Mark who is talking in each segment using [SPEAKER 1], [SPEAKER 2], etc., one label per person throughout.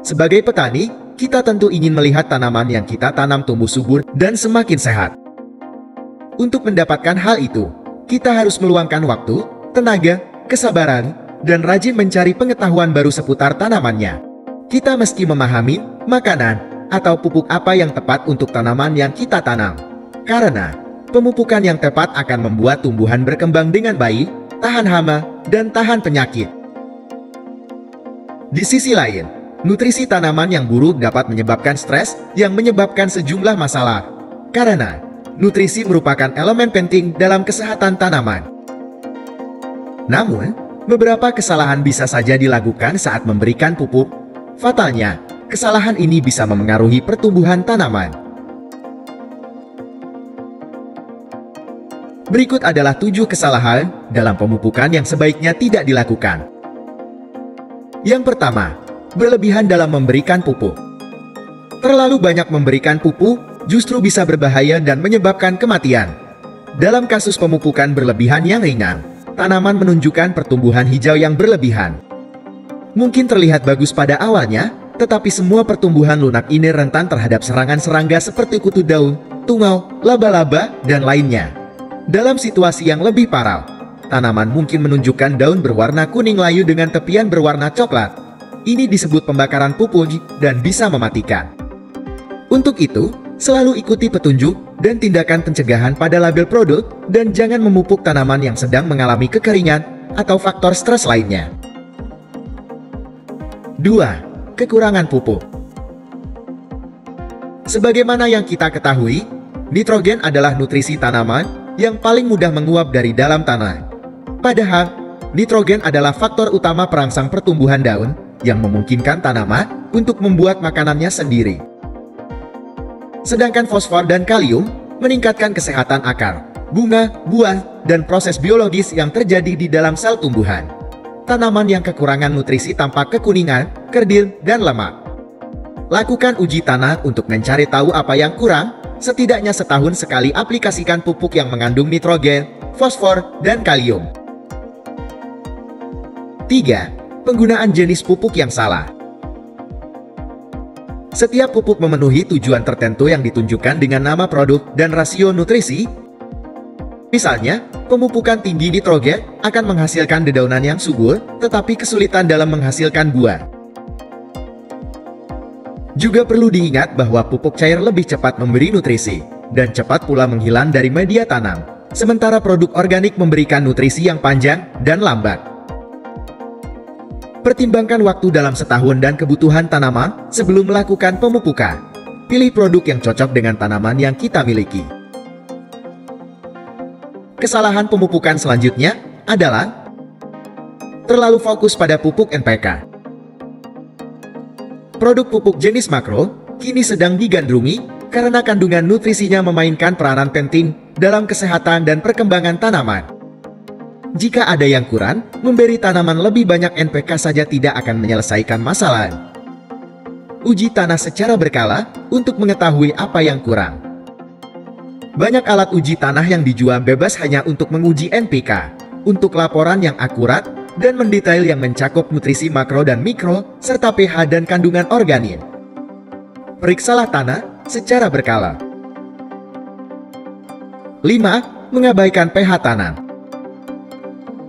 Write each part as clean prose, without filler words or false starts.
[SPEAKER 1] Sebagai petani, kita tentu ingin melihat tanaman yang kita tanam tumbuh subur dan semakin sehat. Untuk mendapatkan hal itu, kita harus meluangkan waktu, tenaga, kesabaran, dan rajin mencari pengetahuan baru seputar tanamannya. Kita mesti memahami makanan atau pupuk apa yang tepat untuk tanaman yang kita tanam. Karena pemupukan yang tepat akan membuat tumbuhan berkembang dengan baik, tahan hama, dan tahan penyakit. Di sisi lain, nutrisi tanaman yang buruk dapat menyebabkan stres yang menyebabkan sejumlah masalah. Karena nutrisi merupakan elemen penting dalam kesehatan tanaman. Namun, beberapa kesalahan bisa saja dilakukan saat memberikan pupuk. Fatalnya, kesalahan ini bisa memengaruhi pertumbuhan tanaman. Berikut adalah 7 kesalahan dalam pemupukan yang sebaiknya tidak dilakukan. Yang pertama, berlebihan dalam memberikan pupuk. Terlalu banyak memberikan pupuk justru bisa berbahaya dan menyebabkan kematian. Dalam kasus pemupukan berlebihan yang ringan, tanaman menunjukkan pertumbuhan hijau yang berlebihan. Mungkin terlihat bagus pada awalnya, tetapi semua pertumbuhan lunak ini rentan terhadap serangan serangga seperti kutu daun, tungau, laba-laba, dan lainnya. Dalam situasi yang lebih parah, tanaman mungkin menunjukkan daun berwarna kuning layu dengan tepian berwarna coklat. Ini disebut pembakaran pupuk dan bisa mematikan. Untuk itu, selalu ikuti petunjuk dan tindakan pencegahan pada label produk dan jangan memupuk tanaman yang sedang mengalami kekeringan atau faktor stres lainnya. 2. Kekurangan pupuk. Sebagaimana yang kita ketahui, nitrogen adalah nutrisi tanaman yang paling mudah menguap dari dalam tanah. Padahal, nitrogen adalah faktor utama perangsang pertumbuhan daun yang memungkinkan tanaman untuk membuat makanannya sendiri. Sedangkan fosfor dan kalium meningkatkan kesehatan akar, bunga, buah, dan proses biologis yang terjadi di dalam sel tumbuhan. Tanaman yang kekurangan nutrisi tampak kekuningan, kerdil, dan lemak. Lakukan uji tanah untuk mencari tahu apa yang kurang. Setidaknya setahun sekali aplikasikan pupuk yang mengandung nitrogen, fosfor, dan kalium. 3. Penggunaan jenis pupuk yang salah. Setiap pupuk memenuhi tujuan tertentu yang ditunjukkan dengan nama produk dan rasio nutrisi. Misalnya, pemupukan tinggi nitrogen akan menghasilkan dedaunan yang subur, tetapi kesulitan dalam menghasilkan buah. Juga perlu diingat bahwa pupuk cair lebih cepat memberi nutrisi, dan cepat pula menghilang dari media tanam. Sementara produk organik memberikan nutrisi yang panjang dan lambat. Pertimbangkan waktu dalam setahun dan kebutuhan tanaman sebelum melakukan pemupukan. Pilih produk yang cocok dengan tanaman yang kita miliki. Kesalahan pemupukan selanjutnya adalah terlalu fokus pada pupuk NPK. Produk pupuk jenis makro kini sedang digandrungi karena kandungan nutrisinya memainkan peranan penting dalam kesehatan dan perkembangan tanaman. Jika ada yang kurang, memberi tanaman lebih banyak NPK saja tidak akan menyelesaikan masalah. Uji tanah secara berkala untuk mengetahui apa yang kurang. Banyak alat uji tanah yang dijual bebas hanya untuk menguji NPK, untuk laporan yang akurat, dan mendetail yang mencakup nutrisi makro dan mikro, serta pH dan kandungan organik. Periksalah tanah secara berkala. 5. Mengabaikan pH tanah.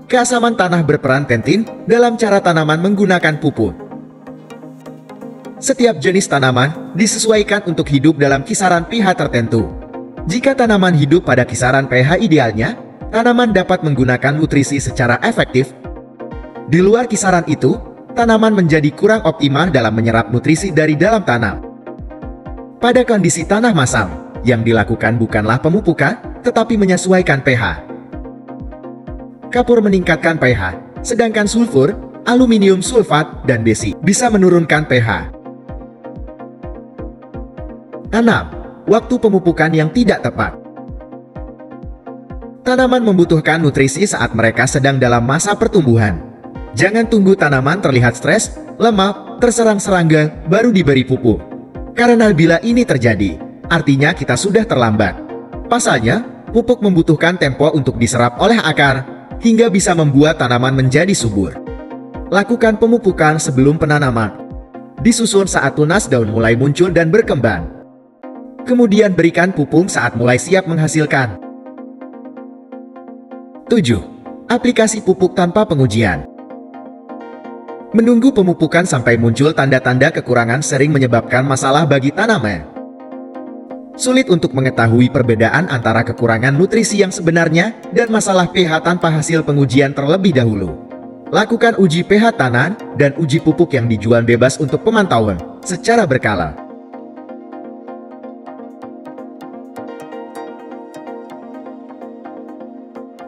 [SPEAKER 1] Keasaman tanah berperan penting dalam cara tanaman menggunakan pupuk. Setiap jenis tanaman disesuaikan untuk hidup dalam kisaran pH tertentu. Jika tanaman hidup pada kisaran pH idealnya, tanaman dapat menggunakan nutrisi secara efektif. Di luar kisaran itu, tanaman menjadi kurang optimal dalam menyerap nutrisi dari dalam tanah. Pada kondisi tanah masam, yang dilakukan bukanlah pemupukan, tetapi menyesuaikan pH. Kapur meningkatkan pH, sedangkan sulfur, aluminium sulfat, dan besi bisa menurunkan pH. 6. Waktu pemupukan yang tidak tepat. Tanaman membutuhkan nutrisi saat mereka sedang dalam masa pertumbuhan. Jangan tunggu tanaman terlihat stres, lemah, terserang serangga, baru diberi pupuk. Karena bila ini terjadi, artinya kita sudah terlambat. Pasalnya, pupuk membutuhkan tempo untuk diserap oleh akar, hingga bisa membuat tanaman menjadi subur. Lakukan pemupukan sebelum penanaman. Disusun saat tunas daun mulai muncul dan berkembang. Kemudian berikan pupuk saat mulai siap menghasilkan. 7. Aplikasi pupuk tanpa pengujian. Menunggu pemupukan sampai muncul tanda-tanda kekurangan sering menyebabkan masalah bagi tanaman. Sulit untuk mengetahui perbedaan antara kekurangan nutrisi yang sebenarnya dan masalah pH tanpa hasil pengujian terlebih dahulu. Lakukan uji pH tanah dan uji pupuk yang dijual bebas untuk pemantauan secara berkala.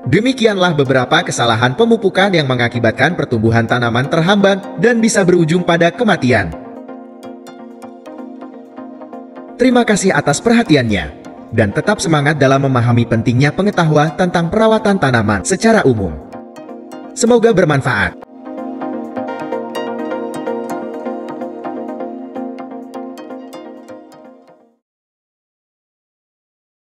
[SPEAKER 1] Demikianlah beberapa kesalahan pemupukan yang mengakibatkan pertumbuhan tanaman terhambat dan bisa berujung pada kematian. Terima kasih atas perhatiannya, dan tetap semangat dalam memahami pentingnya pengetahuan tentang perawatan tanaman secara umum. Semoga bermanfaat.